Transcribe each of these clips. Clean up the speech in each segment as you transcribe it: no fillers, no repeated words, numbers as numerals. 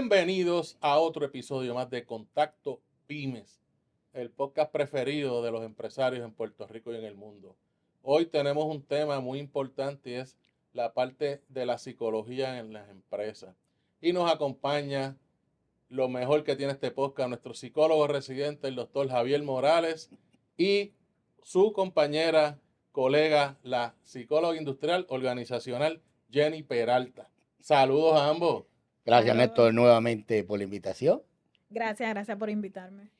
Bienvenidos a otro episodio más de Contacto Pymes, el podcast preferido de los empresarios en Puerto Rico y en el mundo. Hoy tenemos un tema muy importante y es la parte de la psicología en las empresas. Y nos acompaña lo mejor que tiene este podcast, nuestro psicólogo residente, el doctor Javier Morales, y su compañera, colega, la psicóloga industrial organizacional, Jenny Peralta. Saludos a ambos. Gracias, Néstor, nuevamente por la invitación. Gracias por invitarme.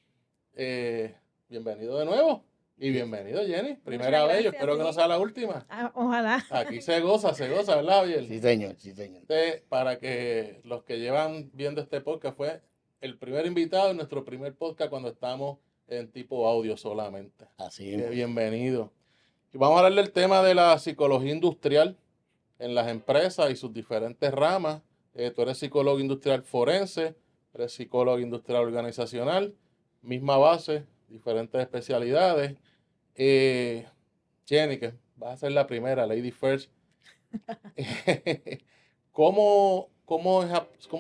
Bienvenido de nuevo y bienvenido, Jenny. Primera vez, yo espero que no sea la última. Ojalá. Aquí se goza, ¿verdad, Javier? Sí, señor, sí, señor. Para que los que llevan viendo este podcast, fue el primer invitado en nuestro primer podcast cuando estamos en tipo audio solamente. Así es. Bienvenido. Y vamos a hablar del tema de la psicología industrial en las empresas y sus diferentes ramas. Tú eres psicólogo industrial forense, eres psicólogo industrial organizacional, misma base, diferentes especialidades. Jenny, que vas a ser la primera, Lady First. ¿Cómo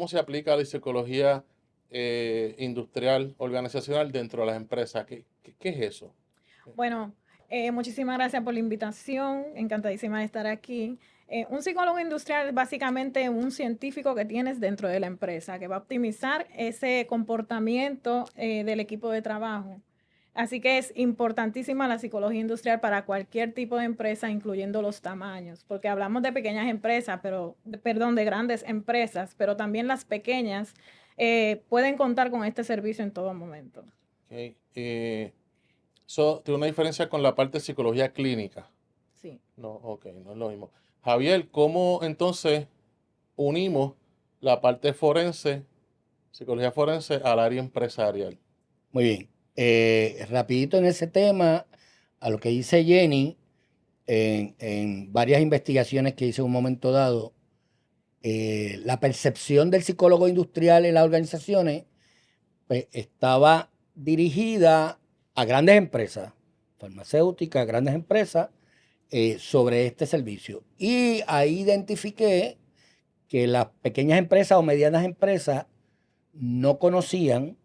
se aplica la psicología industrial organizacional dentro de las empresas? ¿Qué es eso? Bueno, muchísimas gracias por la invitación. Encantadísima de estar aquí. Un psicólogo industrial es básicamente un científico que tienes dentro de la empresa que va a optimizar ese comportamiento del equipo de trabajo. Así que es importantísima la psicología industrial para cualquier tipo de empresa, incluyendo los tamaños, porque hablamos de pequeñas empresas, de grandes empresas, pero también las pequeñas pueden contar con este servicio en todo momento. Okay. ¿Tiene una diferencia con la parte de psicología clínica? Sí. No es lo mismo. Javier, ¿cómo entonces unimos la parte forense, psicología forense, al área empresarial? Muy bien. Rapidito en ese tema, a lo que dice Jenny, en varias investigaciones que hice en un momento dado, la percepción del psicólogo industrial en las organizaciones pues, estaba dirigida a grandes empresas, farmacéuticas, grandes empresas, sobre este servicio. Y ahí identifiqué que las pequeñas empresas o medianas empresas no conocían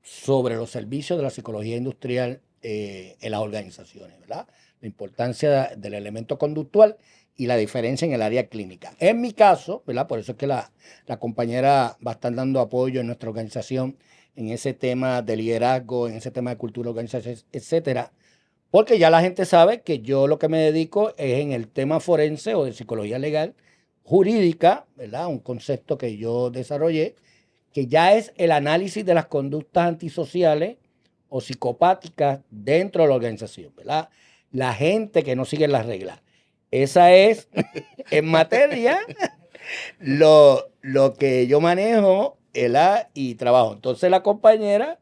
sobre los servicios de la psicología industrial en las organizaciones, ¿verdad? La importancia del elemento conductual y la diferencia en el área clínica. En mi caso, ¿verdad? Por eso es que la compañera va a estar dando apoyo en nuestra organización en ese tema de liderazgo, en ese tema de cultura organizacional, etcétera. Porque ya la gente sabe que yo lo que me dedico es en el tema forense o de psicología legal, jurídica, ¿verdad? Un concepto que yo desarrollé, que ya es el análisis de las conductas antisociales o psicopáticas dentro de la organización, ¿verdad? La gente que no sigue las reglas. Esa es, en materia, lo que yo manejo y trabajo. Entonces la compañera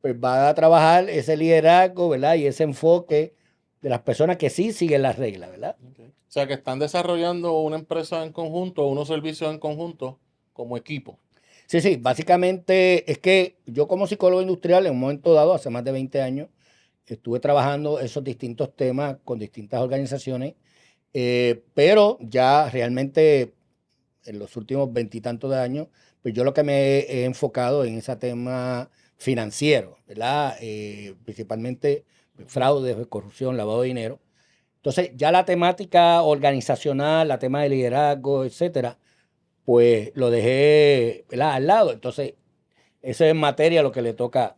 pues va a trabajar ese liderazgo, ¿verdad? Y ese enfoque de las personas que sí siguen las reglas, ¿verdad? Okay. O sea, que están desarrollando una empresa en conjunto, unos servicios en conjunto como equipo. Sí, básicamente es que yo como psicólogo industrial en un momento dado, hace más de 20 años, estuve trabajando esos distintos temas con distintas organizaciones, pero ya realmente en los últimos 20 y tantos de años, pues yo lo que me he enfocado en ese tema financiero, ¿verdad? Principalmente fraude, corrupción, lavado de dinero. Entonces, ya la temática organizacional, la tema de liderazgo, etcétera, pues lo dejé, ¿verdad?, al lado. Entonces, eso es materia lo que le toca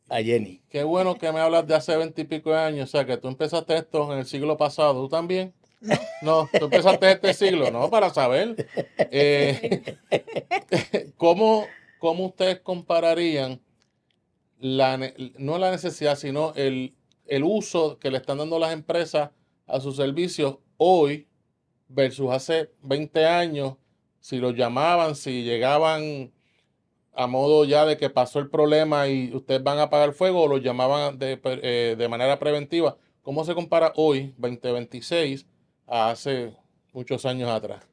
a Jenny. Qué bueno que me hablas de hace 20 y pico de años. O sea, que tú empezaste esto en el siglo pasado. ¿Tú también? No, tú empezaste este siglo. No, para saber. ¿Cómo ustedes compararían no la necesidad, sino el uso que le están dando las empresas a sus servicios hoy versus hace 20 años? Si los llamaban, si llegaban a modo ya de que pasó el problema y ustedes van a apagar el fuego, o los llamaban de manera preventiva. ¿Cómo se compara hoy, 2026, a hace muchos años atrás?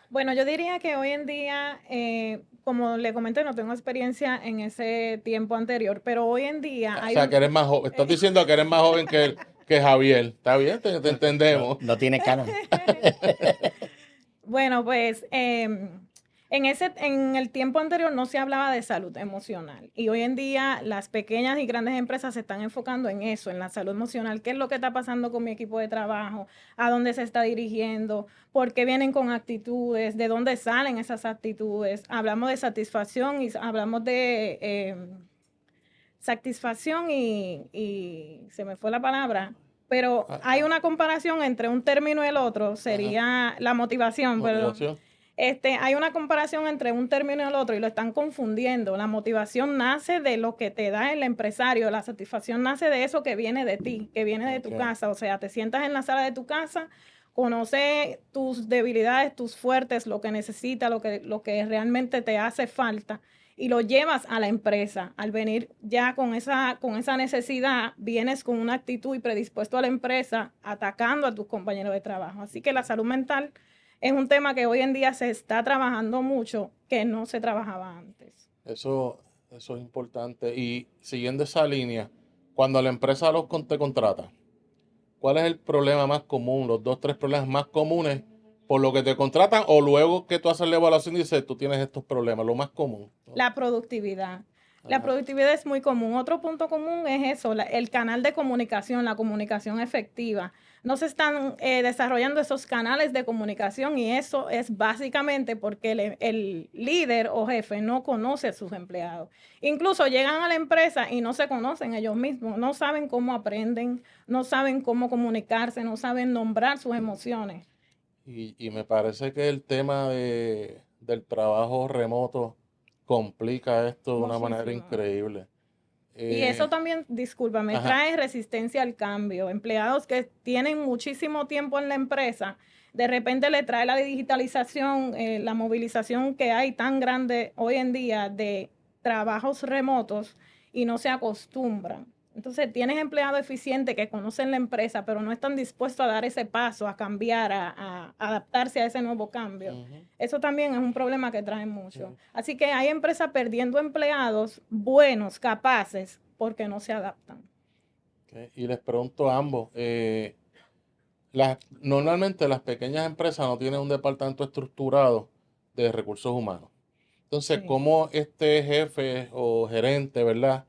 Bueno, yo diría que hoy en día, como le comenté, no tengo experiencia en ese tiempo anterior, pero hoy en día O sea, que eres más joven. Estás diciendo que eres más joven que Javier. ¿Está bien? Te entendemos. No tiene canas. Bueno, pues En el tiempo anterior no se hablaba de salud emocional y hoy en día las pequeñas y grandes empresas se están enfocando en eso, en la salud emocional. ¿Qué es lo que está pasando con mi equipo de trabajo? ¿A dónde se está dirigiendo? ¿Por qué vienen con actitudes? ¿De dónde salen esas actitudes? Hablamos de satisfacción y hablamos de satisfacción y se me fue la palabra. Pero hay una comparación entre un término y el otro, sería la motivación, pero Motivación. hay una comparación entre un término y el otro y lo están confundiendo. La motivación nace de lo que te da el empresario, la satisfacción nace de eso que viene de ti, que viene de tu casa. O sea, te sientas en la sala de tu casa, conoces tus debilidades, tus fuertes, lo que necesitas, lo que realmente te hace falta y lo llevas a la empresa. Al venir ya con esa necesidad, vienes con una actitud y predispuesto a la empresa, atacando a tus compañeros de trabajo. Así que la salud mental es un tema que hoy en día se está trabajando mucho, que no se trabajaba antes. Eso es importante. Y siguiendo esa línea, cuando la empresa te contrata, ¿cuál es el problema más común, los 2, 3 problemas más comunes por lo que te contratan o luego que tú haces la evaluación y dices, tú tienes estos problemas, lo más común? La productividad. La productividad es muy común. Otro punto común es eso, el canal de comunicación, la comunicación efectiva. No se están desarrollando esos canales de comunicación y eso es básicamente porque el líder o jefe no conoce a sus empleados. Incluso llegan a la empresa y no se conocen ellos mismos, no saben cómo aprenden, no saben cómo comunicarse, no saben nombrar sus emociones. Y me parece que el tema del trabajo remoto complica esto de una manera increíble. Y eso también, disculpa, me trae resistencia al cambio. Empleados que tienen muchísimo tiempo en la empresa, de repente le trae la digitalización, la movilización que hay tan grande hoy en día de trabajos remotos y no se acostumbran. Entonces, tienes empleados eficientes que conocen la empresa, pero no están dispuestos a dar ese paso, a cambiar, a adaptarse a ese nuevo cambio. Eso también es un problema que trae mucho. Así que hay empresas perdiendo empleados buenos, capaces, porque no se adaptan. Y les pregunto a ambos, normalmente las pequeñas empresas no tienen un departamento estructurado de recursos humanos. Entonces, ¿cómo este jefe o gerente, verdad,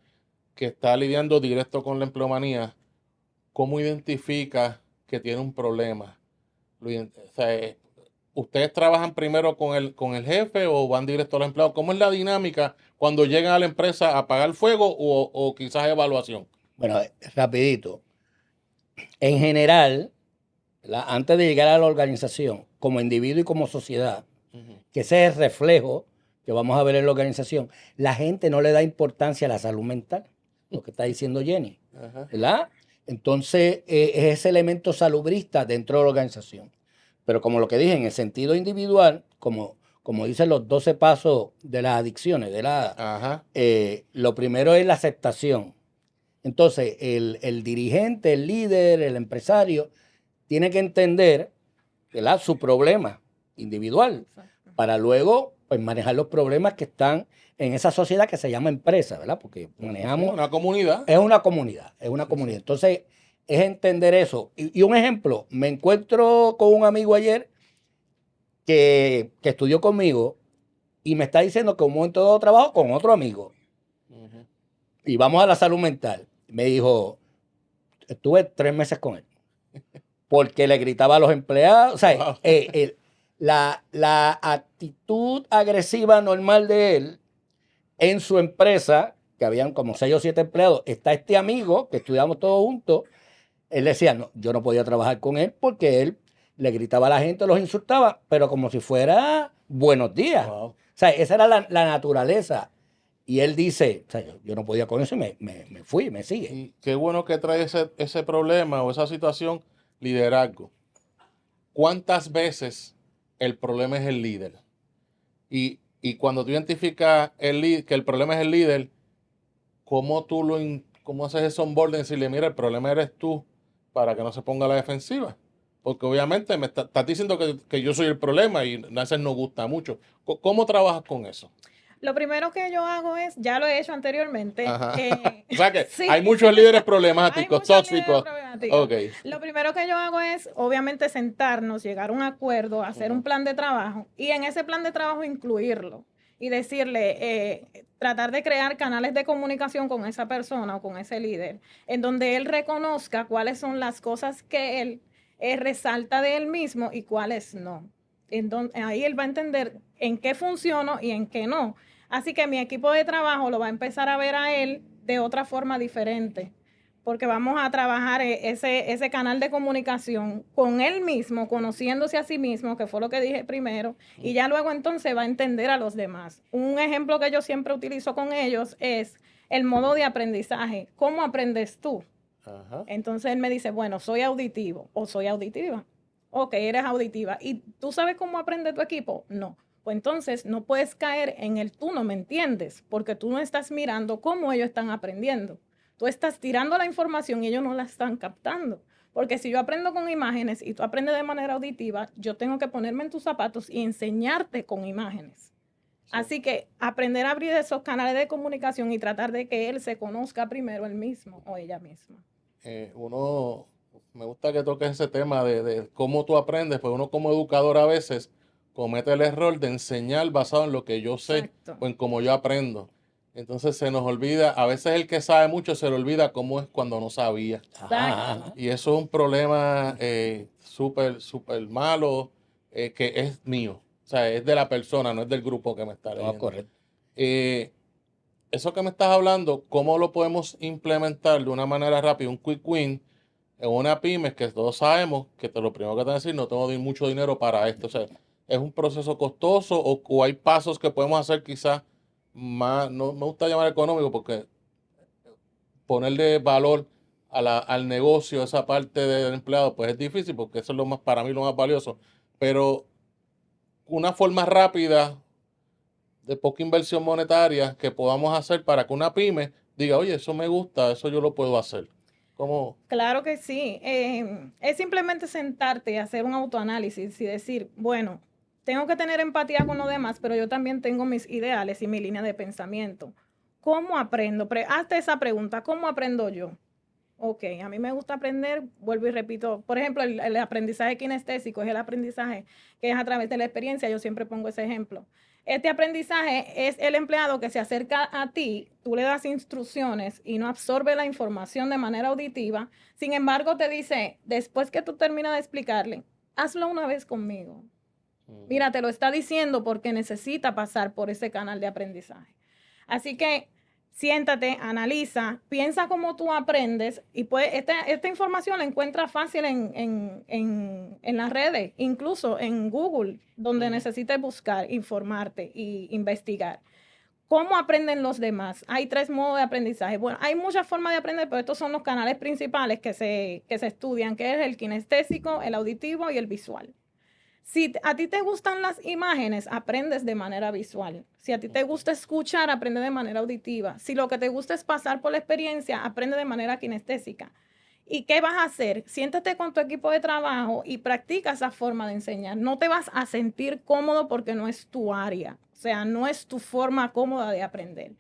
que está lidiando directo con la empleomanía, cómo identifica que tiene un problema? O sea, ¿ustedes trabajan primero con el jefe o van directo a los empleados? ¿Cómo es la dinámica cuando llegan a la empresa a apagar fuego o quizás evaluación? Bueno, rapidito. En general, antes de llegar a la organización, como individuo y como sociedad, que ese es el reflejo que vamos a ver en la organización, la gente no le da importancia a la salud mental, lo que está diciendo Jenny, ¿verdad? Entonces, es ese elemento salubrista dentro de la organización. Pero como lo que dije, en el sentido individual, como dicen los 12 pasos de las adicciones, lo primero es la aceptación. Entonces, el dirigente, el líder, el empresario, tiene que entender, ¿verdad?, su problema individual para luego pues, manejar los problemas que están en esa sociedad que se llama empresa, ¿verdad? Porque manejamos... Una comunidad. Es una comunidad. Entonces, es entender eso. Y un ejemplo, me encuentro con un amigo ayer que estudió conmigo y me está diciendo que un momento dado trabajo con otro amigo. Y vamos a la salud mental. Me dijo, estuve 3 meses con él. Porque le gritaba a los empleados. O sea, la actitud agresiva normal de él en su empresa, que habían como 6 o 7 empleados, está este amigo que estudiamos todos juntos. Él decía, no, yo no podía trabajar con él porque él le gritaba a la gente, los insultaba, pero como si fuera buenos días. O sea, esa era la naturaleza. Y él dice, o sea, yo no podía con eso y me fui, me sigue. Y qué bueno que trae ese problema o esa situación, liderazgo. ¿Cuántas veces el problema es el líder? Y cuando tú identificas que el problema es el líder, ¿cómo haces ese onboarding y decirle, mira, el problema eres tú para que no se ponga a la defensiva? Porque obviamente me estás diciendo que yo soy el problema y a veces no gusta mucho. ¿Cómo trabajas con eso? Lo primero que yo hago es, ya lo he hecho anteriormente. Ajá. O sea que Sí. hay muchos líderes Hay problemáticos, muchos líderes tóxicos. problemáticos. Ok. Lo primero que yo hago es, obviamente, sentarnos, llegar a un acuerdo, hacer un plan de trabajo y en ese plan de trabajo incluirlo y decirle, tratar de crear canales de comunicación con esa persona o con ese líder, en donde él reconozca cuáles son las cosas que él resalta de él mismo y cuáles no. Entonces, ahí él va a entender en qué funciono y en qué no. Así que mi equipo de trabajo lo va a empezar a ver a él de otra forma diferente, porque vamos a trabajar ese canal de comunicación con él mismo, conociéndose a sí mismo, que fue lo que dije primero, y ya luego entonces va a entender a los demás. Un ejemplo que yo siempre utilizo con ellos es el modo de aprendizaje. ¿Cómo aprendes tú? Ajá. Entonces él me dice, bueno, soy auditivo o soy auditiva. Ok, eres auditiva. ¿Y tú sabes cómo aprende tu equipo? No. Pues entonces no puedes caer en el tú no me entiendes, porque tú no estás mirando cómo ellos están aprendiendo. Tú estás tirando la información y ellos no la están captando. Porque si yo aprendo con imágenes y tú aprendes de manera auditiva, yo tengo que ponerme en tus zapatos y enseñarte con imágenes. Sí. Así que aprender a abrir esos canales de comunicación y tratar de que él se conozca primero él mismo o ella misma. Me gusta que toques ese tema de cómo tú aprendes, pues uno como educador a veces comete el error de enseñar basado en lo que yo sé. Exacto. O en cómo yo aprendo. Entonces se nos olvida, a veces el que sabe mucho se le olvida cómo es cuando no sabía. Exacto. Y eso es un problema súper malo, que es mío. O sea, es de la persona, no es del grupo que me está leyendo. No, correcto. Eso que me estás hablando, ¿cómo lo podemos implementar de una manera rápida, un quick win, en una pyme que todos sabemos que lo primero que te van a decir, no tengo mucho dinero para esto? O sea, ¿es un proceso costoso o hay pasos que podemos hacer quizás más, no me gusta llamar económico porque ponerle valor al negocio, esa parte del empleado, pues es difícil porque eso es lo más, para mí, lo más valioso. Pero una forma rápida, de poca inversión monetaria, que podamos hacer para que una pyme diga, oye, eso me gusta, eso yo lo puedo hacer. ¿Cómo? Claro que sí. Es simplemente sentarte y hacer un autoanálisis y decir, bueno, tengo que tener empatía con los demás, pero yo también tengo mis ideales y mi línea de pensamiento. ¿Cómo aprendo? Hazte esa pregunta, ¿cómo aprendo yo? Ok, a mí me gusta aprender, vuelvo y repito, por ejemplo, el aprendizaje kinestésico es el aprendizaje que es a través de la experiencia, yo siempre pongo ese ejemplo. Este aprendizaje es el empleado que se acerca a ti, tú le das instrucciones y no absorbe la información de manera auditiva, sin embargo te dice, después que tú terminas de explicarle, hazlo una vez conmigo. Mira, te lo está diciendo porque necesita pasar por ese canal de aprendizaje. Así que siéntate, analiza, piensa cómo tú aprendes y pues esta información la encuentras fácil en las redes, incluso en Google, donde necesites buscar, informarte e investigar. ¿Cómo aprenden los demás? Hay 3 modos de aprendizaje. Bueno, hay muchas formas de aprender, pero estos son los canales principales que se estudian, que es el kinestésico, el auditivo y el visual. Si a ti te gustan las imágenes, aprendes de manera visual. Si a ti te gusta escuchar, aprende de manera auditiva. Si lo que te gusta es pasar por la experiencia, aprende de manera kinestésica. ¿Y qué vas a hacer? Siéntate con tu equipo de trabajo y practica esa forma de enseñar. No te vas a sentir cómodo porque no es tu área. O sea, no es tu forma cómoda de aprender.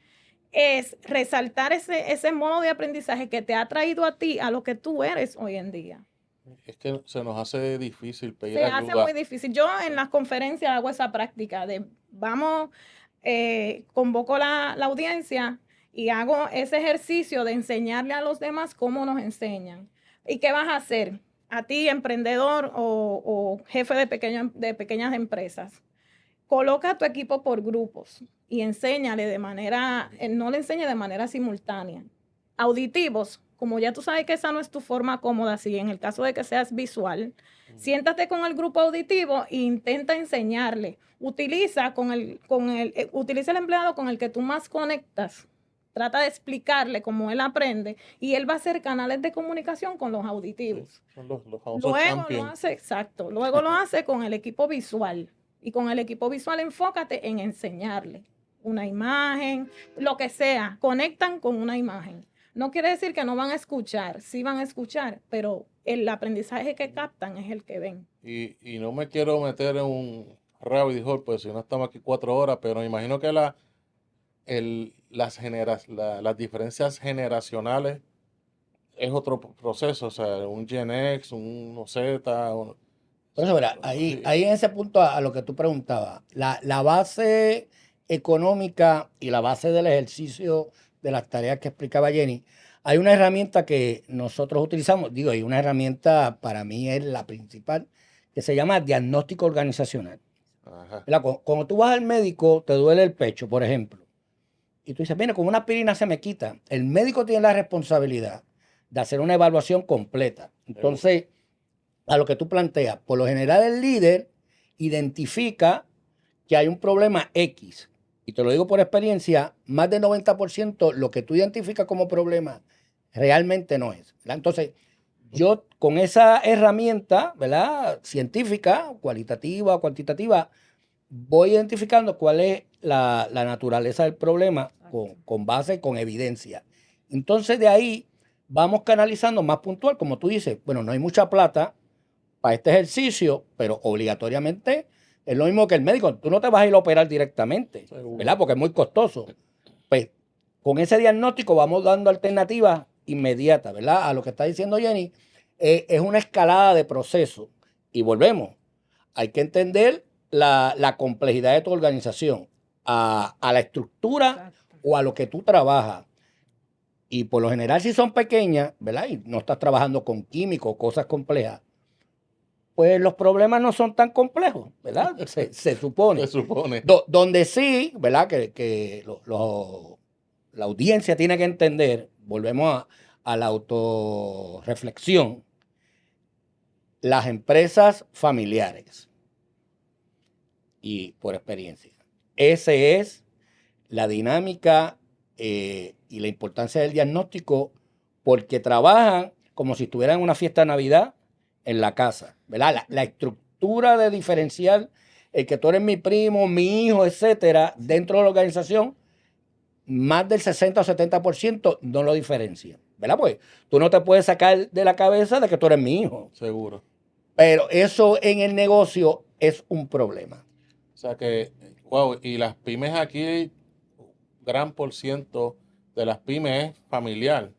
Es resaltar ese modo de aprendizaje que te ha traído a ti a lo que tú eres hoy en día. Es que se nos hace difícil pedir ayuda. Se hace muy difícil. Yo en las conferencias hago esa práctica de convoco la audiencia y hago ese ejercicio de enseñarle a los demás cómo nos enseñan. ¿Y qué vas a hacer? A ti, emprendedor o jefe de pequeñas empresas, coloca a tu equipo por grupos y enséñale no le enseñe de manera simultánea. Auditivos, como ya tú sabes que esa no es tu forma cómoda, si en el caso de que seas visual, siéntate con el grupo auditivo e intenta enseñarle. Utiliza el empleado con el que tú más conectas. Trata de explicarle cómo él aprende y él va a hacer canales de comunicación con los auditivos. Sí, son los famosos champions. Luego lo hace con el equipo visual. Y con el equipo visual enfócate en enseñarle una imagen, lo que sea. Conectan con una imagen. No quiere decir que no van a escuchar, sí van a escuchar, pero el aprendizaje que captan es el que ven. Y no me quiero meter en un rabbit hole, pues si no estamos aquí 4 horas, pero me imagino que las diferencias generacionales es otro proceso, o sea, un Gen X, un Z. Por eso, verá, ahí en ese punto a lo que tú preguntabas, la base económica y la base del ejercicio de las tareas que explicaba Jenny, hay una herramienta que nosotros utilizamos, digo, hay una herramienta para mí es la principal, que se llama diagnóstico organizacional. Ajá. Cuando tú vas al médico, te duele el pecho, por ejemplo, y tú dices, mira, con una aspirina se me quita. El médico tiene la responsabilidad de hacer una evaluación completa. Entonces, a lo que tú planteas, por lo general el líder identifica que hay un problema X. Y te lo digo por experiencia, más del 90% lo que tú identificas como problema realmente no es, ¿verdad? Entonces, yo con esa herramienta, ¿verdad?, científica, cualitativa o cuantitativa, voy identificando cuál es la naturaleza del problema con base, con evidencia. Entonces, de ahí vamos canalizando más puntual, como tú dices, bueno, no hay mucha plata para este ejercicio, pero obligatoriamente es lo mismo que el médico. Tú no te vas a ir a operar directamente, ¿verdad? Porque es muy costoso. Pues con ese diagnóstico vamos dando alternativas inmediatas, ¿verdad? A lo que está diciendo Jenny, es una escalada de procesos. Y volvemos, hay que entender la complejidad de tu organización, a la estructura o a lo que tú trabajas. Y por lo general, si son pequeñas, ¿verdad? Y no estás trabajando con químicos, cosas complejas, pues los problemas no son tan complejos, ¿verdad? Se supone. Se supone. Donde sí, ¿verdad? Que la audiencia tiene que entender, volvemos a la autorreflexión, las empresas familiares, y por experiencia, esa es la dinámica y la importancia del diagnóstico, porque trabajan como si estuvieran en una fiesta de Navidad en la casa, ¿verdad? La estructura de diferencial, el que tú eres mi primo, mi hijo, etcétera, dentro de la organización, más del 60 o 70% no lo diferencia, ¿verdad? Pues tú no te puedes sacar de la cabeza de que tú eres mi hijo. Seguro. Pero eso en el negocio es un problema. O sea que, wow, y las pymes aquí, gran por ciento de las pymes es familiar.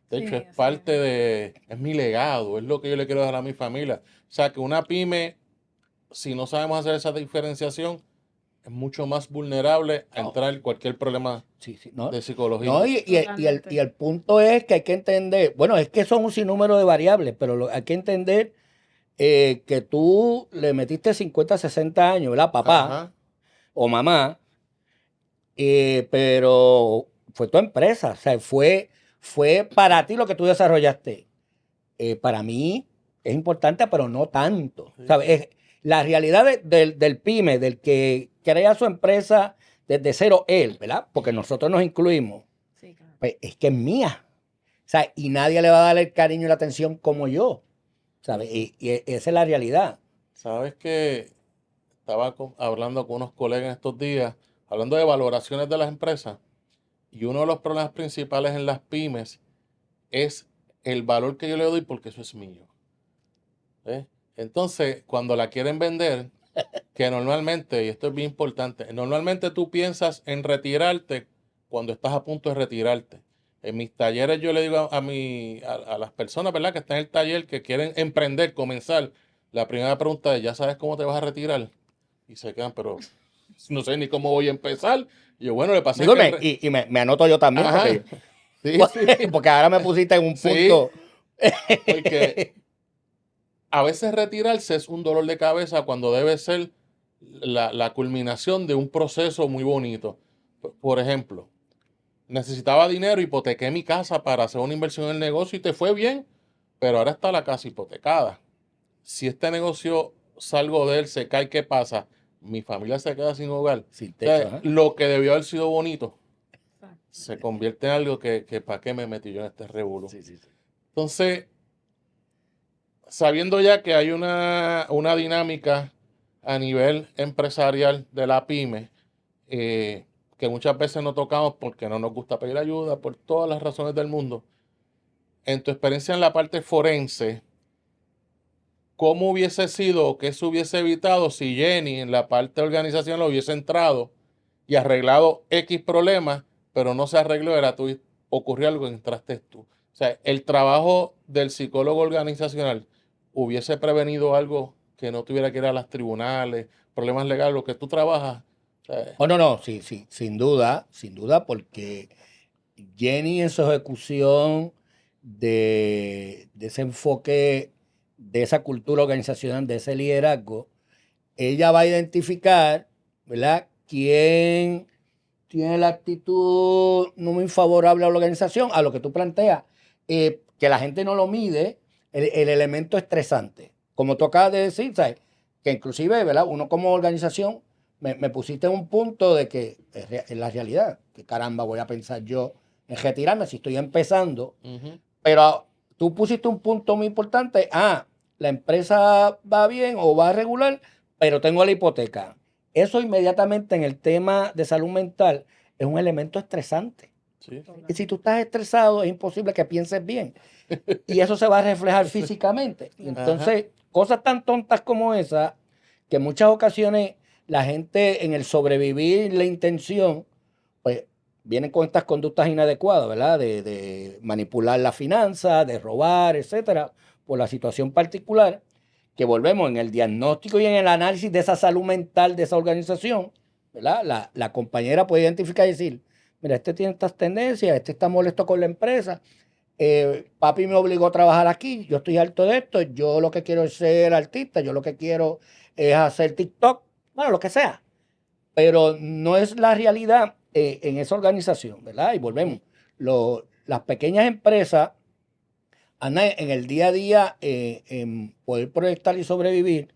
De hecho, es parte de, es mi legado, es lo que yo le quiero dar a mi familia. O sea que una pyme, si no sabemos hacer esa diferenciación, es mucho más vulnerable a entrar en cualquier problema de psicología. No, y el punto es que hay que entender, bueno, es que son un sinnúmero de variables, pero hay que entender que tú le metiste 50, 60 años, ¿verdad? Papá. Ajá. O mamá, pero fue tu empresa, o sea, fue para ti lo que tú desarrollaste. Para mí es importante, pero no tanto. Sí. ¿Sabes? La realidad del pyme, del que crea su empresa desde cero él, ¿verdad? Porque nosotros nos incluimos. Sí, claro. Pues es que es mía. O sea, y nadie le va a dar el cariño y la atención como yo. ¿Sabes? Y esa es la realidad. ¿Sabes que estaba hablando con unos colegas en estos días, hablando de valoraciones de las empresas, y uno de los problemas principales en las pymes es el valor que yo le doy porque eso es mío. Entonces, cuando la quieren vender, que normalmente, y esto es bien importante, normalmente tú piensas en retirarte cuando estás a punto de retirarte. En mis talleres yo le digo a las personas, ¿verdad?, que están en el taller, que quieren emprender, comenzar, la primera pregunta es, ¿ya sabes cómo te vas a retirar? Y se quedan, pero no sé ni cómo voy a empezar. Y yo, bueno, le pasé. Dígame, y me anoto yo también. Porque, sí. Porque ahora me pusiste en un punto. Sí, porque a veces retirarse es un dolor de cabeza cuando debe ser la culminación de un proceso muy bonito. Por ejemplo, necesitaba dinero, hipotequé mi casa para hacer una inversión en el negocio y te fue bien, pero ahora está la casa hipotecada. Si este negocio salgo de él, se cae, ¿qué pasa? Mi familia se queda sin hogar. Sin techo, o sea, lo que debió haber sido bonito se convierte en algo que ¿para qué me metí yo en este revuelo? Sí. Entonces, sabiendo ya que hay una dinámica a nivel empresarial de la pyme, que muchas veces no tocamos porque no nos gusta pedir ayuda, por todas las razones del mundo, en tu experiencia en la parte forense, ¿cómo hubiese sido o qué se hubiese evitado si Jenny en la parte de organización lo hubiese entrado y arreglado X problemas, pero no se arregló, ocurrió algo, entraste tú. O sea, el trabajo del psicólogo organizacional hubiese prevenido algo que no tuviera que ir a los tribunales, problemas legales, lo que tú trabajas. O sea, No, sí, sin duda, porque Jenny en su ejecución de ese enfoque, de esa cultura organizacional, de ese liderazgo, ella va a identificar, ¿verdad?, quién tiene la actitud no muy favorable a la organización, a lo que tú planteas, que la gente no lo mide, el elemento estresante. Como tú acabas de decir, ¿sabes?, que inclusive, ¿verdad?, uno como organización, me pusiste en un punto de que es la realidad, que caramba voy a pensar yo en retirarme si estoy empezando, pero tú pusiste un punto muy importante, la empresa va bien o va regular, pero tengo la hipoteca. Eso inmediatamente en el tema de salud mental es un elemento estresante. sí. Y si tú estás estresado, es imposible que pienses bien. Y eso se va a reflejar físicamente. Y entonces, cosas tan tontas como esa, que en muchas ocasiones la gente en el sobrevivir la intención, pues vienen con estas conductas inadecuadas, ¿verdad? De manipular la finanza, de robar, etcétera, por la situación particular, que volvemos en el diagnóstico y en el análisis de esa salud mental de esa organización, ¿verdad? La compañera puede identificar y decir, mira, este tiene estas tendencias, este está molesto con la empresa, papi me obligó a trabajar aquí, yo estoy harto de esto, yo lo que quiero es ser artista, yo lo que quiero es hacer TikTok, bueno, lo que sea, pero no es la realidad en esa organización, ¿verdad? Y volvemos, las pequeñas empresas andan en el día a día en poder proyectar y sobrevivir,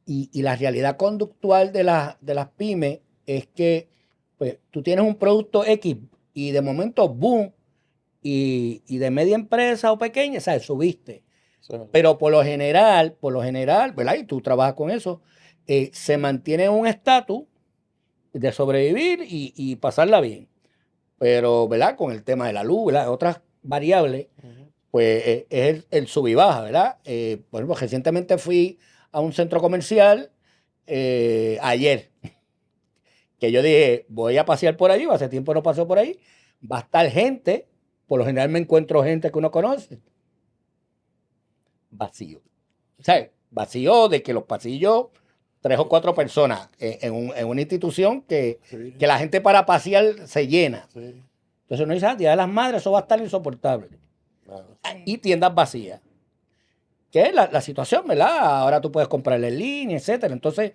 y la realidad conductual de las pymes es que pues, tú tienes un producto X y de momento, boom, y de media empresa o pequeña, ¿sabes? Subiste. Sí. Pero por lo general, ¿verdad? Y tú trabajas con eso, se mantiene un estatus de sobrevivir y pasarla bien. Pero, ¿verdad? Con el tema de la luz, ¿verdad? Otras variables, pues es el sub y baja, ¿verdad? Bueno, recientemente fui a un centro comercial ayer, que yo dije, voy a pasear por ahí, hace tiempo no paso por ahí, va a estar gente, por lo general me encuentro gente que uno conoce, vacío. ¿Sabes? Vacío de que los pasillos, 3 o 4 personas en una institución que la gente para pasear se llena. Sí. Entonces uno dice, Día de las Madres, eso va a estar insoportable. Claro. Y tiendas vacías. Que es la situación, ¿verdad? Ahora tú puedes comprarle en línea, etcétera. Entonces,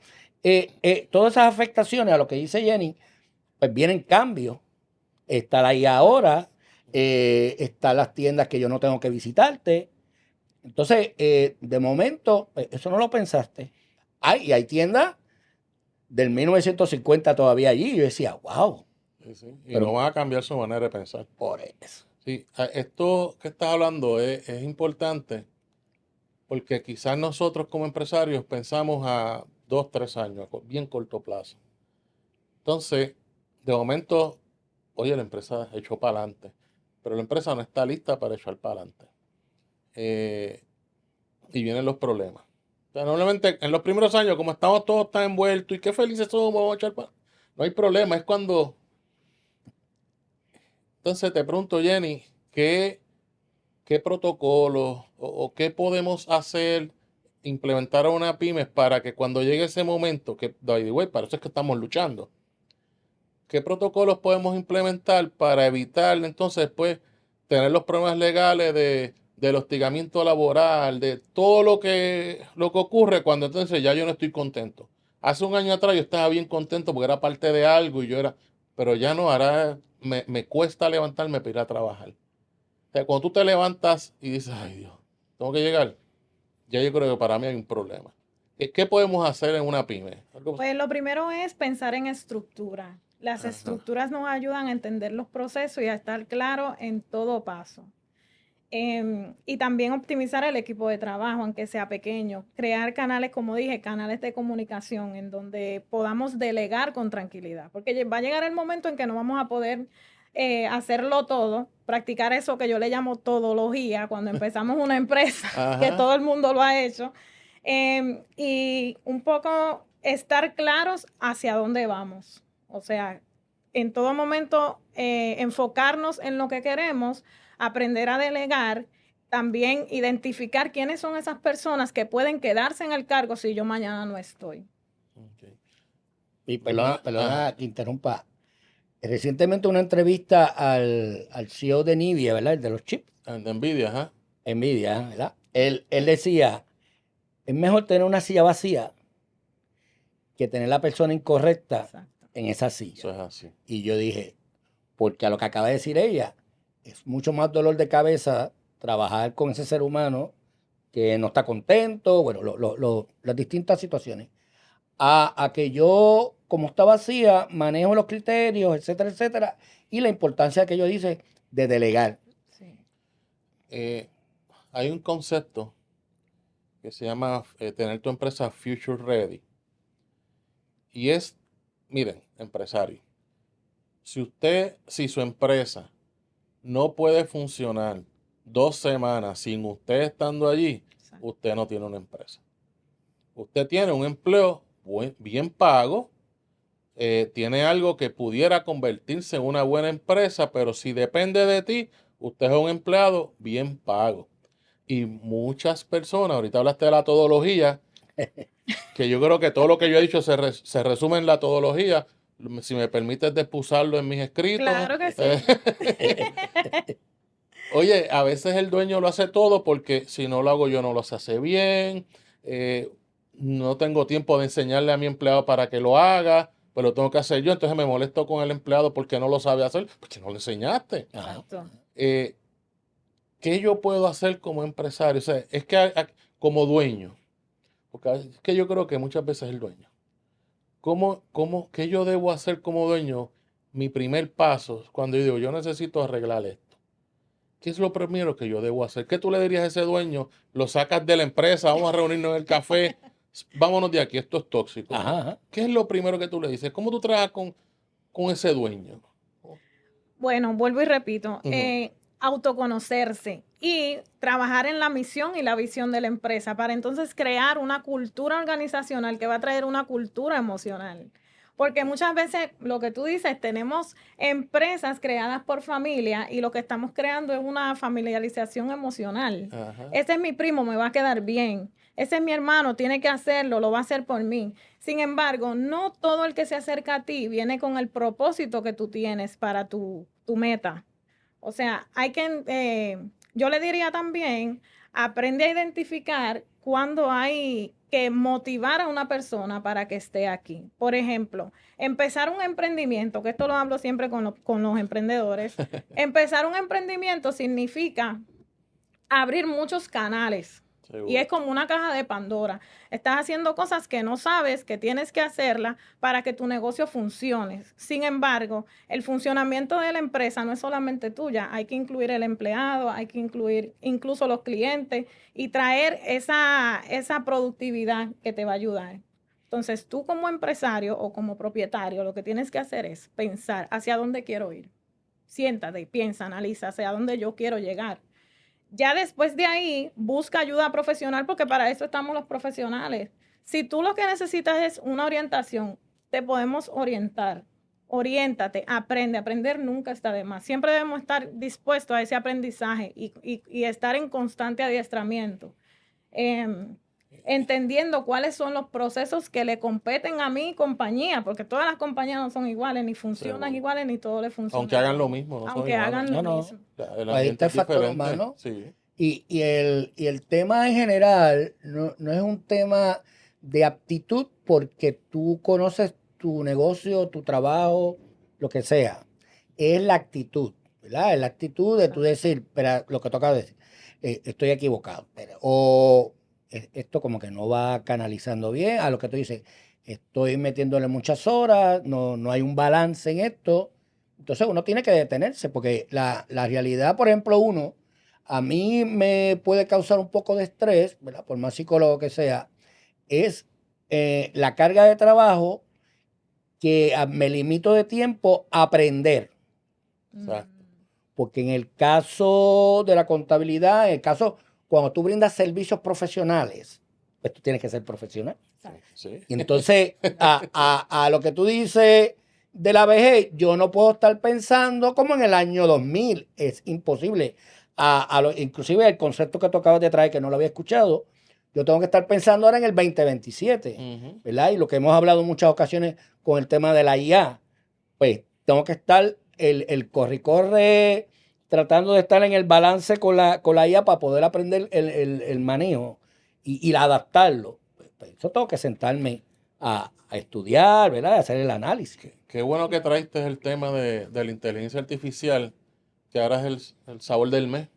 todas esas afectaciones a lo que dice Jenny, pues vienen cambios. Estar ahí ahora, están las tiendas que yo no tengo que visitarte. Entonces, de momento, eso no lo pensaste. Y hay tiendas del 1950 todavía allí. Y yo decía, wow. Sí. Y Pero- no van a cambiar su manera de pensar. Por eso. Sí, esto que estás hablando es importante porque quizás nosotros como empresarios pensamos a 2, 3 años, a bien corto plazo. Entonces, de momento, oye, la empresa echó para adelante, pero la empresa no está lista para echar para adelante. Y vienen los problemas. O sea, normalmente en los primeros años, como estamos todos tan envueltos y qué felices somos, vamos a echar para... No hay problema, es cuando... Entonces te pregunto, Jenny, ¿qué protocolos o qué podemos hacer, implementar a una pyme para que cuando llegue ese momento, que, by the way, para eso es que estamos luchando, qué protocolos podemos implementar para evitar entonces después tener los problemas legales del hostigamiento laboral, de todo lo que ocurre cuando entonces ya yo no estoy contento? Hace un año atrás yo estaba bien contento porque era parte de algo y yo era, pero ya no, ahora me cuesta levantarme para ir a trabajar. O sea, cuando tú te levantas y dices, ay Dios, tengo que llegar, ya yo creo que para mí hay un problema. ¿Qué podemos hacer en una pyme? Pues lo primero es pensar en estructura. Las Ajá. estructuras nos ayudan a entender los procesos y a estar claro en todo paso. Y también optimizar el equipo de trabajo, aunque sea pequeño. Crear canales, como dije, canales de comunicación en donde podamos delegar con tranquilidad. Porque va a llegar el momento en que no vamos a poder hacerlo todo, practicar eso que yo le llamo todología, cuando empezamos una empresa, que Ajá. todo el mundo lo ha hecho. Y un poco estar claros hacia dónde vamos. O sea, en todo momento enfocarnos en lo que queremos, aprender a delegar, también identificar quiénes son esas personas que pueden quedarse en el cargo si yo mañana no estoy. Okay. Y perdona que interrumpa. Recientemente una entrevista al CEO de Nvidia, ¿verdad? El de los chips. De Nvidia, ajá. Nvidia, ¿verdad? Él decía, es mejor tener una silla vacía que tener la persona incorrecta Exacto. en esa silla. Eso es así. Y yo dije, porque a lo que acaba de decir ella, es mucho más dolor de cabeza trabajar con ese ser humano que no está contento, bueno, las distintas situaciones, a que yo, como está vacía, manejo los criterios, etcétera, etcétera, y la importancia que yo dice de delegar. Sí. Hay un concepto que se llama tener tu empresa future ready. Y es, miren, empresario, si su empresa no puede funcionar 2 semanas sin usted estando allí, Exacto. usted no tiene una empresa. Usted tiene un empleo bien pago, tiene algo que pudiera convertirse en una buena empresa, pero si depende de ti, usted es un empleado bien pago. Y muchas personas, ahorita hablaste de la todología, que yo creo que todo lo que yo he dicho se resume en la todología. Si me permites depusarlo en mis escritos. Claro que sí. Oye, a veces el dueño lo hace todo porque si no lo hago yo no lo hace bien. No tengo tiempo de enseñarle a mi empleado para que lo haga, pero lo tengo que hacer yo. Entonces me molesto con el empleado porque no lo sabe hacer, porque no le enseñaste. Exacto. ¿Qué yo puedo hacer como empresario? O sea, es que como dueño, porque es que yo creo que muchas veces el dueño. ¿Qué yo debo hacer como dueño? Mi primer paso, cuando yo digo, yo necesito arreglar esto. ¿Qué es lo primero que yo debo hacer? ¿Qué tú le dirías a ese dueño? Lo sacas de la empresa, vamos a reunirnos en el café, vámonos de aquí, esto es tóxico. Ajá. ¿Qué es lo primero que tú le dices? ¿Cómo tú trabajas con ese dueño? Bueno, vuelvo y repito, Ujú. autoconocerse y trabajar en la misión y la visión de la empresa para entonces crear una cultura organizacional que va a traer una cultura emocional. Porque muchas veces lo que tú dices, tenemos empresas creadas por familia y lo que estamos creando es una familiarización emocional. Ajá. Ese es mi primo, me va a quedar bien. Ese es mi hermano, tiene que hacerlo, lo va a hacer por mí. Sin embargo, no todo el que se acerca a ti viene con el propósito que tú tienes para tu meta. O sea, yo le diría también, aprende a identificar cuándo hay que motivar a una persona para que esté aquí. Por ejemplo, empezar un emprendimiento, que esto lo hablo siempre con los emprendedores. Empezar un emprendimiento significa abrir muchos canales. Seguro. Y es como una caja de Pandora. Estás haciendo cosas que no sabes que tienes que hacerlas para que tu negocio funcione. Sin embargo, el funcionamiento de la empresa no es solamente tuya. Hay que incluir el empleado, hay que incluir incluso los clientes y traer esa productividad que te va a ayudar. Entonces, tú como empresario o como propietario, lo que tienes que hacer es pensar hacia dónde quiero ir. Siéntate, piensa, analiza hacia dónde yo quiero llegar. Ya después de ahí, busca ayuda profesional porque para eso estamos los profesionales. Si tú lo que necesitas es una orientación, te podemos orientar. Oriéntate, aprende. Aprender nunca está de más. Siempre debemos estar dispuestos a ese aprendizaje y estar en constante adiestramiento. Entendiendo cuáles son los procesos que le competen a mi compañía, porque todas las compañías no son iguales, ni funcionan Seguro. iguales, ni todo le funciona. Aunque hagan lo mismo, no son Aunque iguales. hagan No, lo no. mismo. El Ahí ambiente está el es factor diferente. humano. Sí. Y el tema en general no es un tema de aptitud porque tú conoces tu negocio, tu trabajo, lo que sea. Es la actitud, ¿verdad? Es la actitud de tú decir, pero lo que toca decir, estoy equivocado. O esto como que no va canalizando bien. A lo que tú dices, estoy metiéndole muchas horas, no hay un balance en esto. Entonces uno tiene que detenerse porque la realidad, por ejemplo, a mí me puede causar un poco de estrés, ¿verdad? Por más psicólogo que sea, es la carga de trabajo que me limito de tiempo a aprender. Exacto. Porque en el caso de la contabilidad, en el caso cuando tú brindas servicios profesionales, pues tú tienes que ser profesional. Sí. Y entonces, a lo que tú dices, de la vejez, yo no puedo estar pensando como en el año 2000. Es imposible. Inclusive el concepto que tú acabas de traer, que no lo había escuchado, yo tengo que estar pensando ahora en el 2027, ¿verdad? Y lo que hemos hablado en muchas ocasiones con el tema de la IA, pues tengo que estar el corre-corre tratando de estar en el balance con la IA para poder aprender el manejo y adaptarlo. Pues, eso tengo que sentarme a estudiar, ¿verdad? A hacer el análisis. Qué bueno que traiste el tema de la inteligencia artificial, que ahora es el sabor del mes.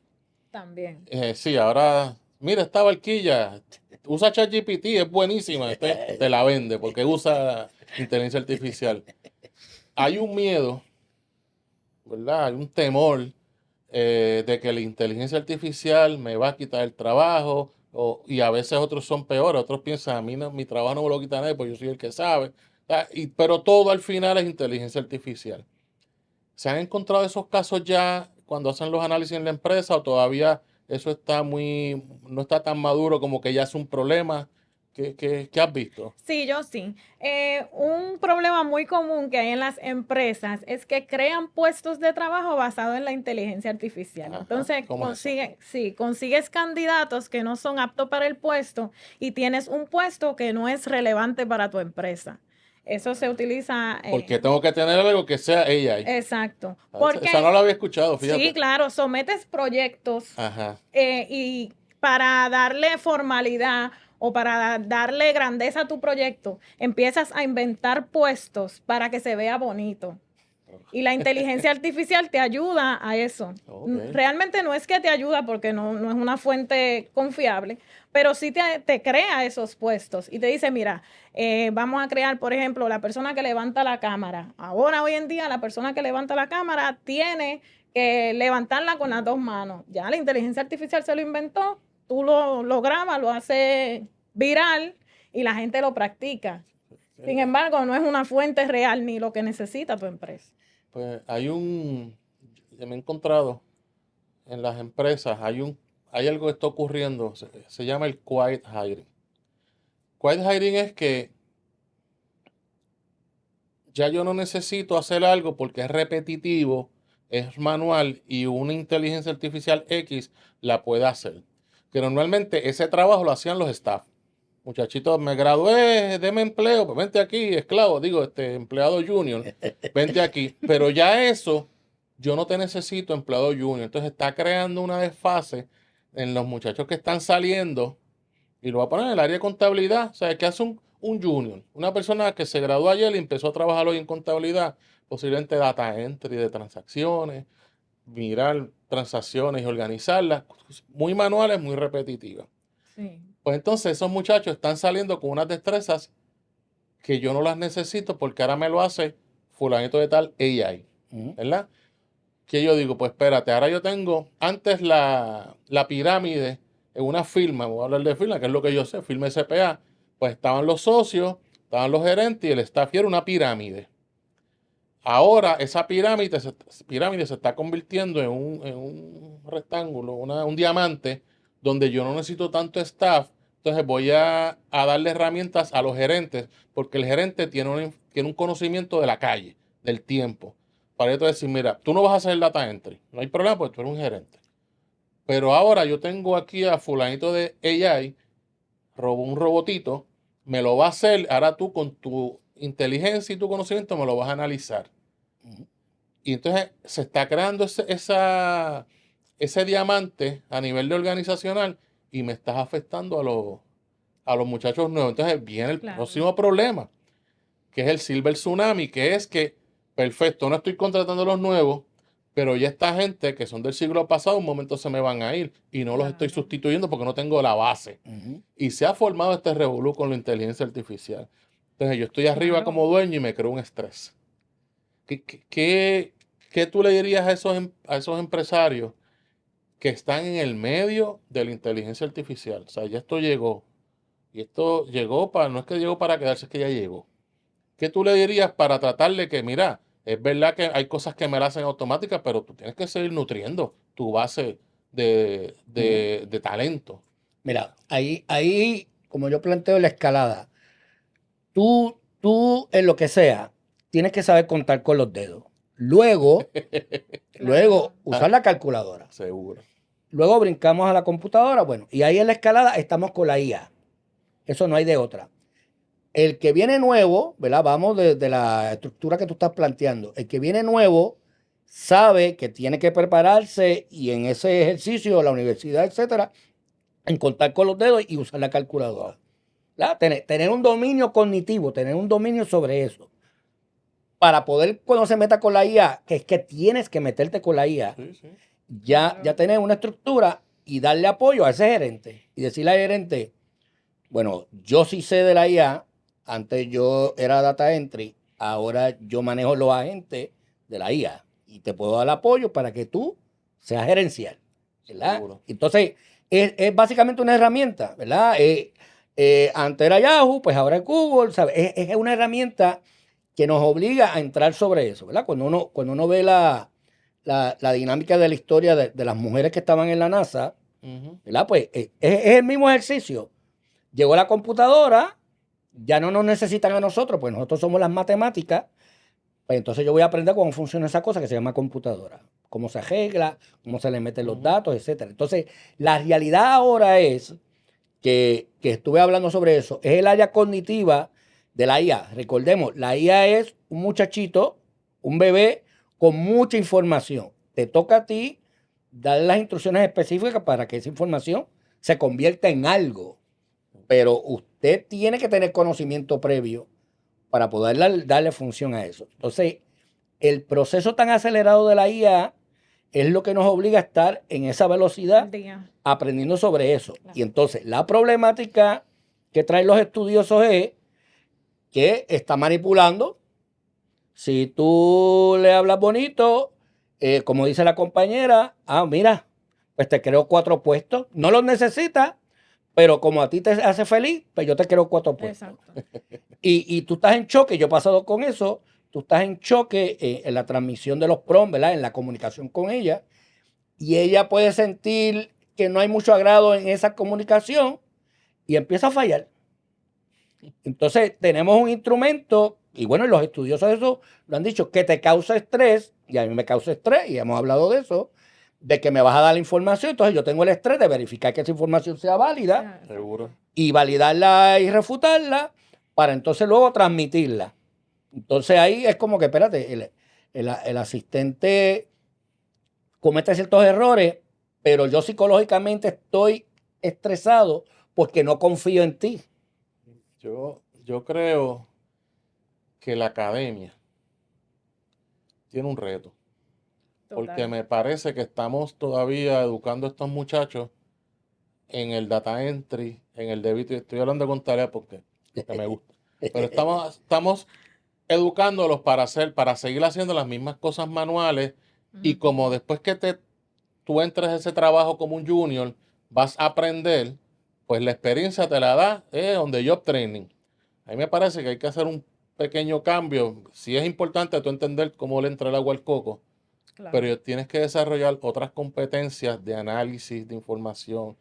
También. Sí, ahora, mira, esta barquilla, usa ChatGPT, es buenísima, te la vende porque usa inteligencia artificial. Hay un miedo, ¿verdad? Hay un temor de que la inteligencia artificial me va a quitar el trabajo, y a veces otros son peores, otros piensan, a mí no, mi trabajo no me lo quita nadie, pues yo soy el que sabe. Pero todo al final es inteligencia artificial. ¿Se han encontrado esos casos ya cuando hacen los análisis en la empresa o todavía eso no está tan maduro como que ya es un problema? ¿Qué has visto? Sí, yo sí. Un problema muy común que hay en las empresas es que crean puestos de trabajo basados en la inteligencia artificial. Ajá, Entonces, ¿cómo es eso? consigues candidatos que no son aptos para el puesto y tienes un puesto que no es relevante para tu empresa. Eso se utiliza. Porque tengo que tener algo que sea AI. Exacto. Esa no la había escuchado, Sí, fíjate. claro, sometes proyectos Ajá. y para darle formalidad o para darle grandeza a tu proyecto, empiezas a inventar puestos para que se vea bonito. Y la inteligencia artificial te ayuda a eso. Ok. Realmente no es que te ayuda porque no es una fuente confiable, pero sí te crea esos puestos y te dice, mira, vamos a crear, por ejemplo, la persona que levanta la cámara. Ahora, hoy en día, la persona que levanta la cámara tiene que levantarla con las dos manos. Ya la inteligencia artificial se lo inventó, tú lo grabas, lo haces viral y la gente lo practica. Sin embargo, no es una fuente real ni lo que necesita tu empresa. Pues me he encontrado en las empresas, hay algo que está ocurriendo, se llama el quiet hiring. Quiet hiring es que ya yo no necesito hacer algo porque es repetitivo, es manual y una inteligencia artificial X la puede hacer. Que normalmente ese trabajo lo hacían los staff. Muchachitos, me gradué, deme empleo, pues vente aquí, esclavo, empleado junior, vente aquí. Pero ya eso, yo no te necesito empleado junior. Entonces está creando una desfase en los muchachos que están saliendo, y lo voy a poner en el área de contabilidad. O sea, que hace un junior, una persona que se graduó ayer y empezó a trabajar hoy en contabilidad, posiblemente data entry de transacciones, mirar transacciones y organizarlas, muy manuales, muy repetitivas. Sí. Pues entonces esos muchachos están saliendo con unas destrezas que yo no las necesito porque ahora me lo hace fulanito de tal AI, ¿verdad? Que yo digo, pues espérate, ahora yo tengo antes la pirámide en una firma, voy a hablar de firma, que es lo que yo sé, firma SPA, pues estaban los socios, estaban los gerentes y el staff y era una pirámide. Ahora esa pirámide se está convirtiendo en un rectángulo, un diamante, donde yo no necesito tanto staff. Entonces voy a darle herramientas a los gerentes, porque el gerente tiene un conocimiento de la calle, del tiempo. Para yo decir, mira, tú no vas a hacer data entry, no hay problema porque tú eres un gerente. Pero ahora yo tengo aquí a fulanito de AI, un robotito, me lo va a hacer, ahora tú con tu inteligencia y tu conocimiento me lo vas a analizar. Y entonces se está creando ese diamante a nivel de organizacional y me estás afectando a los muchachos nuevos. Entonces viene el próximo problema, que es el Silver Tsunami, que es que, perfecto, no estoy contratando a los nuevos, pero ya esta gente que son del siglo pasado, un momento se me van a ir y no los estoy sustituyendo porque no tengo la base. Y se ha formado este revolú con la inteligencia artificial. Entonces yo estoy arriba como dueño y me creo un estrés. ¿Qué tú le dirías a esos empresarios que están en el medio de la inteligencia artificial? O sea, ya esto llegó. Y esto no es que llegó para quedarse, es que ya llegó. ¿Qué tú le dirías para tratarle que, mira, es verdad que hay cosas que me la hacen automáticas, pero tú tienes que seguir nutriendo tu base de talento? Mira, ahí, como yo planteo la escalada, tú en lo que sea, tienes que saber contar con los dedos. Luego usar la calculadora. Seguro. Luego brincamos a la computadora, bueno, y ahí en la escalada estamos con la IA. Eso no hay de otra. El que viene nuevo, ¿verdad? Vamos de la estructura que tú estás planteando. El que viene nuevo sabe que tiene que prepararse y en ese ejercicio, la universidad, etcétera, en contar con los dedos y usar la calculadora. ¿Verdad? Tener un dominio cognitivo, tener un dominio sobre eso. Para poder, cuando se meta con la IA, que es que tienes que meterte con la IA, Sí, sí. ya tener una estructura y darle apoyo a ese gerente y decirle al gerente, bueno, yo sí sé de la IA, antes yo era data entry, ahora yo manejo los agentes de la IA y te puedo dar apoyo para que tú seas gerencial, ¿verdad? Seguro. Entonces, es básicamente una herramienta, ¿verdad? Antes era Yahoo, pues ahora es Google, ¿sabes? Es una herramienta que nos obliga a entrar sobre eso, ¿verdad? Cuando uno ve la dinámica de la historia de las mujeres que estaban en la NASA, ¿verdad? Pues es el mismo ejercicio. Llegó la computadora, ya no nos necesitan a nosotros, pues nosotros somos las matemáticas, pues entonces yo voy a aprender cómo funciona esa cosa que se llama computadora, cómo se arregla, cómo se le meten los datos, etcétera. Entonces, la realidad ahora es que estuve hablando sobre eso, es el área cognitiva de la IA. Recordemos, la IA es un muchachito, un bebé con mucha información. Te toca a ti darle las instrucciones específicas para que esa información se convierta en algo. Pero usted tiene que tener conocimiento previo para poder darle función a eso. Entonces, el proceso tan acelerado de la IA es lo que nos obliga a estar en esa velocidad aprendiendo sobre eso. Claro. Y entonces, la problemática que traen los estudiosos es que está manipulando. Si tú le hablas bonito, como dice la compañera, mira, pues te creo 4 puestos. No los necesitas, pero como a ti te hace feliz, pues yo te creo 4 puestos. Y tú estás en choque, yo he pasado con eso, tú estás en choque en la transmisión de los prompts, ¿verdad? En la comunicación con ella, y ella puede sentir que no hay mucho agrado en esa comunicación y empieza a fallar. Entonces tenemos un instrumento, y bueno, los estudiosos de eso lo han dicho, que te causa estrés, y a mí me causa estrés, y hemos hablado de eso, de que me vas a dar la información, entonces yo tengo el estrés de verificar que esa información sea válida, seguro, y validarla y refutarla, para entonces luego transmitirla. Entonces ahí es como que, espérate, el asistente comete ciertos errores, pero yo psicológicamente estoy estresado porque no confío en ti. Yo creo que la academia tiene un reto. Porque me parece que estamos todavía educando a estos muchachos en el data entry, en el debito. Estoy hablando con tarea porque me gusta. Pero estamos educándolos para seguir haciendo las mismas cosas manuales. Y como después que tú entres a ese trabajo como un junior, vas a aprender, pues la experiencia te la da on the job training. A mí me parece que hay que hacer un pequeño cambio. Sí es importante tú entender cómo le entra el agua al coco, claro, pero tienes que desarrollar otras competencias de análisis de información,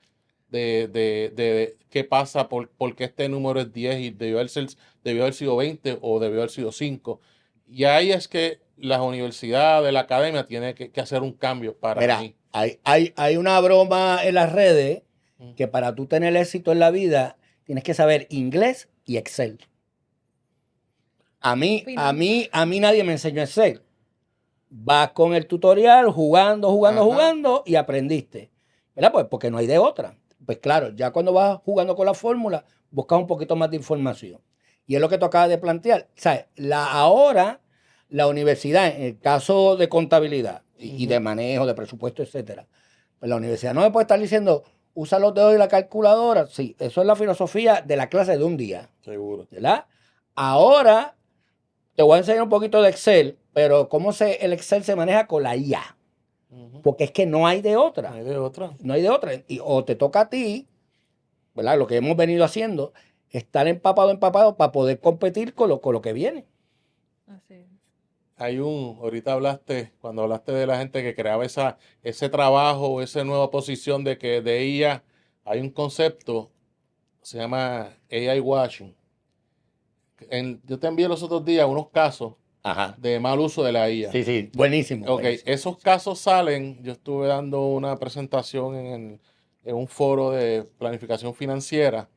de qué pasa, por qué este número es 10 y debió haber sido 20 o debió haber sido 5. Y ahí es que las universidades, la academia tiene que hacer un cambio para mí. Hay una broma en las redes que para tú tener éxito en la vida tienes que saber inglés y Excel. A mí nadie me enseñó Excel. Vas con el tutorial jugando y aprendiste. ¿Verdad? Pues porque no hay de otra. Pues claro, ya cuando vas jugando con la fórmula, buscas un poquito más de información. Y es lo que tú acabas de plantear. ¿Sabes? Ahora, la universidad, en el caso de contabilidad y de manejo, de presupuesto, etcétera, pues la universidad no me puede estar diciendo, usa los dedos y la calculadora. Sí, eso es la filosofía de la clase de un día. Seguro. ¿Verdad? Ahora te voy a enseñar un poquito de Excel, pero cómo el Excel se maneja con la IA. Porque es que no hay de otra. No hay de otra. No hay de otra. O te toca a ti, ¿verdad? Lo que hemos venido haciendo, estar empapado para poder competir con lo que viene. Así es. Ahorita cuando hablaste de la gente que creaba ese trabajo, esa nueva posición de IA, hay un concepto, se llama AI washing. Yo te envié los otros días unos casos Ajá. de mal uso de la IA. Sí, sí, buenísimo. Ok, buenísimo. esos casos salen, yo estuve dando una presentación en un foro de planificación financiera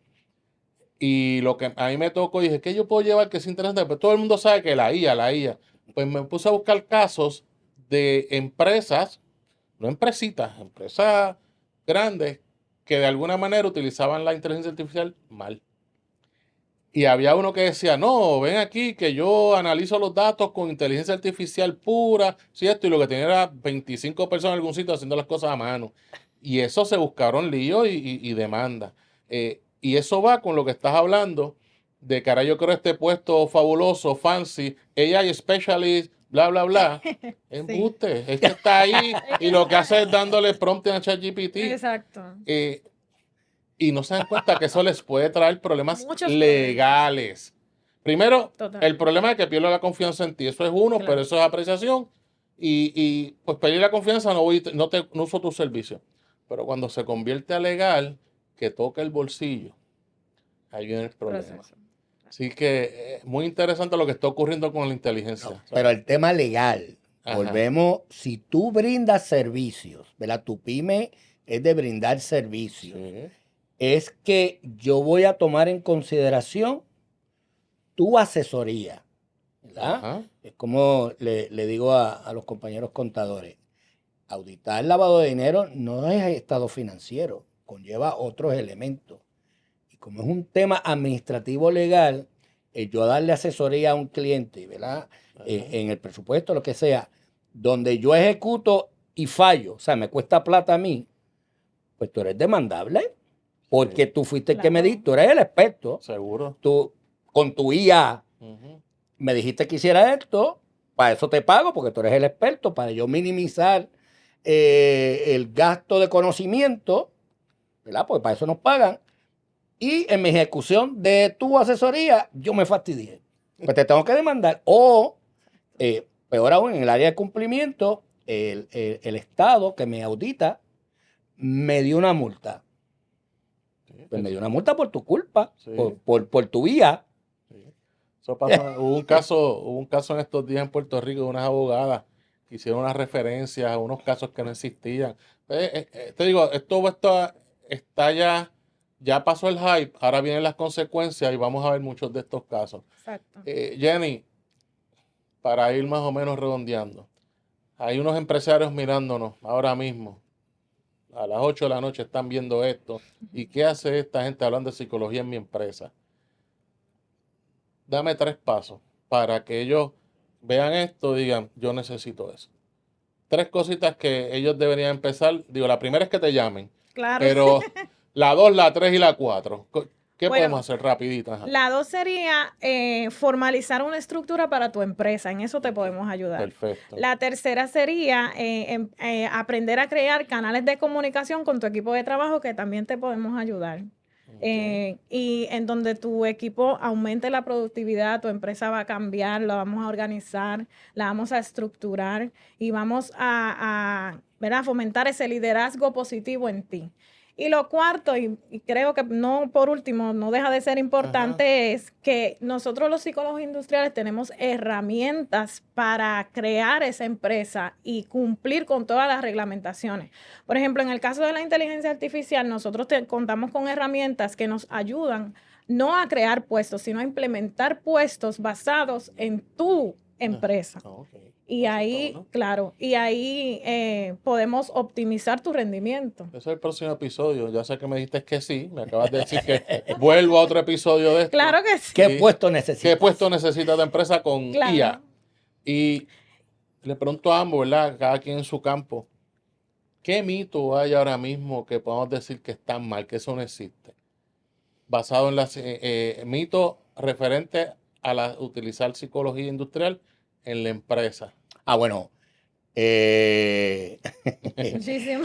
y lo que a mí me tocó, dije, ¿qué yo puedo llevar que es interesante? Pero todo el mundo sabe que la IA. Pues me puse a buscar casos de empresas, no empresitas, empresas grandes que de alguna manera utilizaban la inteligencia artificial mal. Y había uno que decía, no, ven aquí que yo analizo los datos con inteligencia artificial pura, ¿cierto? Y lo que tenía era 25 personas en algún sitio haciendo las cosas a mano. Y eso se buscaron líos y demanda. Y eso va con lo que estás hablando, de que ahora yo creo este puesto fabuloso, fancy, AI Specialist, bla, bla, bla. Sí, Embuste, es que está ahí y lo que hace es dándole prompt a ChatGPT. exacto. Y no se dan cuenta que eso les puede traer problemas Muchos legales. Primero, Total. el problema es que pierdo la confianza en ti. Eso es uno, Claro. pero eso es apreciación. Y pues pedir la confianza, no uso tu servicio. Pero cuando se convierte a legal, que toca el bolsillo, ahí viene el problema. Proceso. Así que muy interesante lo que está ocurriendo con la inteligencia. No, pero el tema legal, Ajá. volvemos, si tú brindas servicios, ¿verdad? Tu pyme es de brindar servicios. Sí. Es que yo voy a tomar en consideración tu asesoría, ¿verdad? Ajá. Es como le digo a los compañeros contadores, auditar lavado de dinero no es estado financiero, conlleva otros elementos. Y como es un tema administrativo legal, yo darle asesoría a un cliente, ¿verdad? En el presupuesto, lo que sea, donde yo ejecuto y fallo, o sea, me cuesta plata a mí, pues tú eres demandable. Porque tú fuiste el que me Claro. dijiste, tú eres el experto. Seguro. Tú, con tu IA, Ujú. me dijiste que hiciera esto, para eso te pago, porque tú eres el experto, para yo minimizar el gasto de conocimiento, ¿verdad? Porque para eso nos pagan. Y en mi ejecución de tu asesoría, yo me fastidié. Pues te tengo que demandar. O, peor aún, en el área de cumplimiento, el Estado que me audita me dio una multa. Pues me dio una multa por tu culpa, Sí. por tu vía. Sí. Eso pasó. Hubo un caso en estos días en Puerto Rico de unas abogadas que hicieron unas referencias a unos casos que no existían. Te digo, esto está ya pasó el hype, ahora vienen las consecuencias y vamos a ver muchos de estos casos. Exacto. Jenny, para ir más o menos redondeando, hay unos empresarios mirándonos ahora mismo. A las 8 de la noche están viendo esto. ¿Y qué hace esta gente hablando de psicología en mi empresa? Dame 3 pasos para que ellos vean esto y digan, yo necesito eso. 3 cositas que ellos deberían empezar. Digo, la primera es que te llamen. Claro. Pero la 2, la 3 y la 4. ¿Qué Bueno, podemos hacer rapidito? Ajá. La 2 sería formalizar una estructura para tu empresa. En eso te podemos ayudar. Perfecto. La tercera sería aprender a crear canales de comunicación con tu equipo de trabajo, que también te podemos ayudar. Ok. Y en donde tu equipo aumente la productividad, tu empresa va a cambiar, la vamos a organizar, la vamos a estructurar y vamos ¿verdad? Fomentar ese liderazgo positivo en ti. Y lo cuarto, y creo que no por último, no deja de ser importante, es que nosotros los psicólogos industriales tenemos herramientas para crear esa empresa y cumplir con todas las reglamentaciones. Por ejemplo, en el caso de la inteligencia artificial, nosotros contamos con herramientas que nos ayudan no a crear puestos, sino a implementar puestos basados en tu empresa. Okay. Y ahí, bueno. claro, y ahí podemos optimizar tu rendimiento. Ese es el próximo episodio. Ya sé que me dijiste que sí. Me acabas de decir que vuelvo a otro episodio de esto. Claro que sí. ¿Qué puesto necesitas? ¿Qué puesto necesita tu empresa con Claro. IA? Y le pregunto a ambos, ¿verdad? Cada quien en su campo. ¿Qué mito hay ahora mismo que podamos decir que está mal, que eso no existe? Basado en las mitos referentes a utilizar psicología industrial en la empresa. Bueno. Muchísimo.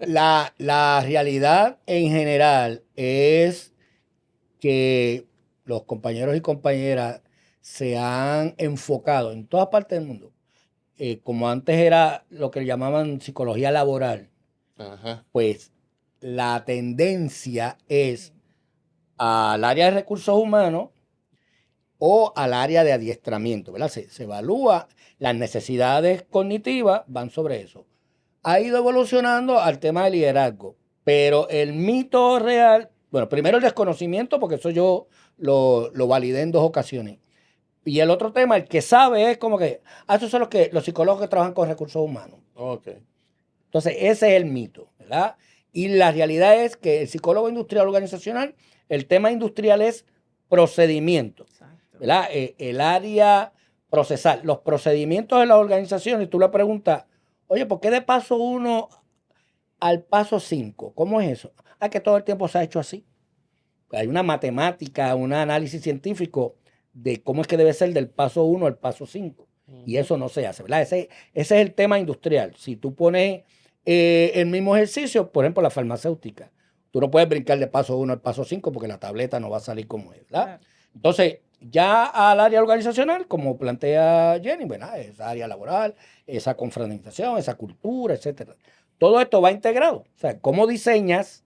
La realidad en general es que los compañeros y compañeras se han enfocado en todas partes del mundo. Como antes era lo que llamaban psicología laboral, Ajá. pues la tendencia es al área de recursos humanos o al área de adiestramiento, ¿verdad? Se evalúa, las necesidades cognitivas van sobre eso. Ha ido evolucionando al tema de liderazgo, pero el mito real, bueno, primero el desconocimiento, porque eso yo lo validé en 2 ocasiones. Y el otro tema, el que sabe, es como que, esos son los psicólogos que trabajan con recursos humanos. Ok. Entonces, ese es el mito, ¿verdad? Y la realidad es que el psicólogo industrial organizacional, el tema industrial es procedimiento, Exacto. ¿verdad? El área procesal, los procedimientos de las organizaciones, tú le preguntas, oye, ¿por qué de paso 1 al paso 5? ¿Cómo es eso? Que todo el tiempo se ha hecho así. Hay una matemática, un análisis científico de cómo es que debe ser del paso 1 al paso 5. Y eso no se hace, ¿verdad? Ese es el tema industrial. Si tú pones el mismo ejercicio, por ejemplo, la farmacéutica, tú no puedes brincar de paso 1 al paso 5 porque la tableta no va a salir como es, ¿verdad? Claro. Entonces, ya al área organizacional, como plantea Jenny, ¿verdad? Esa área laboral, esa confraternización, esa cultura, etcétera. Todo esto va integrado. O sea, cómo diseñas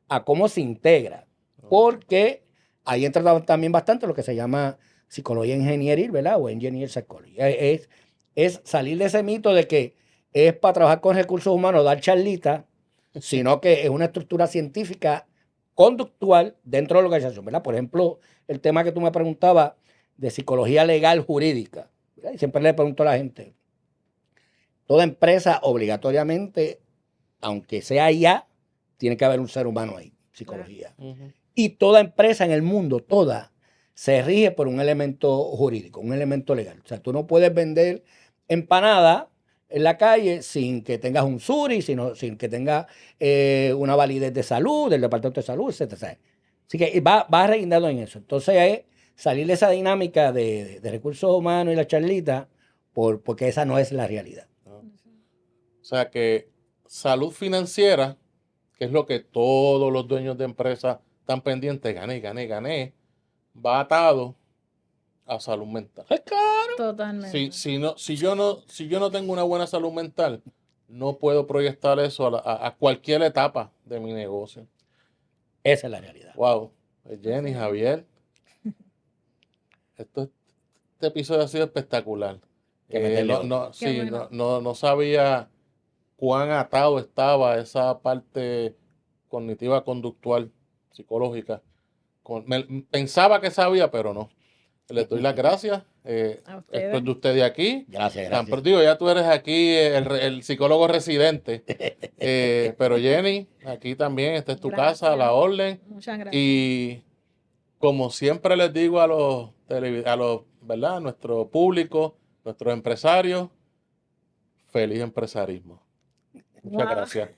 a cómo se integra. Porque ahí entra también bastante lo que se llama psicología ingenieril, ¿verdad? O engineer psychology. Es salir de ese mito de que es para trabajar con recursos humanos, dar charlitas, sino que es una estructura científica conductual dentro de la organización, ¿verdad? Por ejemplo, el tema que tú me preguntabas de psicología legal jurídica, ¿verdad? Y siempre le pregunto a la gente, toda empresa obligatoriamente, aunque sea IA, tiene que haber un ser humano ahí, psicología. Y toda empresa en el mundo, toda, se rige por un elemento jurídico, un elemento legal. O sea, tú no puedes vender empanada en la calle sin que tengas un SURI, sin que tengas una validez de salud, del Departamento de Salud, etc. Así que va reguindando en eso. Entonces es salir de esa dinámica de recursos humanos y la charlita, porque esa no es la realidad. O sea que salud financiera, que es lo que todos los dueños de empresas están pendientes, gané, va atado a salud mental. Claro. Totalmente. Si yo no tengo una buena salud mental, no puedo proyectar eso a cualquier etapa de mi negocio. Esa es la realidad. Wow. Jenny, Javier, este episodio ha sido espectacular. Que meterle otro. No sabía cuán atado estaba esa parte cognitiva, conductual, psicológica. Pensaba que sabía, pero no. Les doy las gracias. A Esto ustedes. es de ustedes aquí. Gracias. Digo, ya tú eres aquí el psicólogo residente. Pero Jenny, aquí también, esta es tu casa, la orden. Muchas gracias. Y como siempre les digo a los ¿verdad? Nuestro público, nuestros empresarios, feliz empresarismo. Muchas Wow. gracias.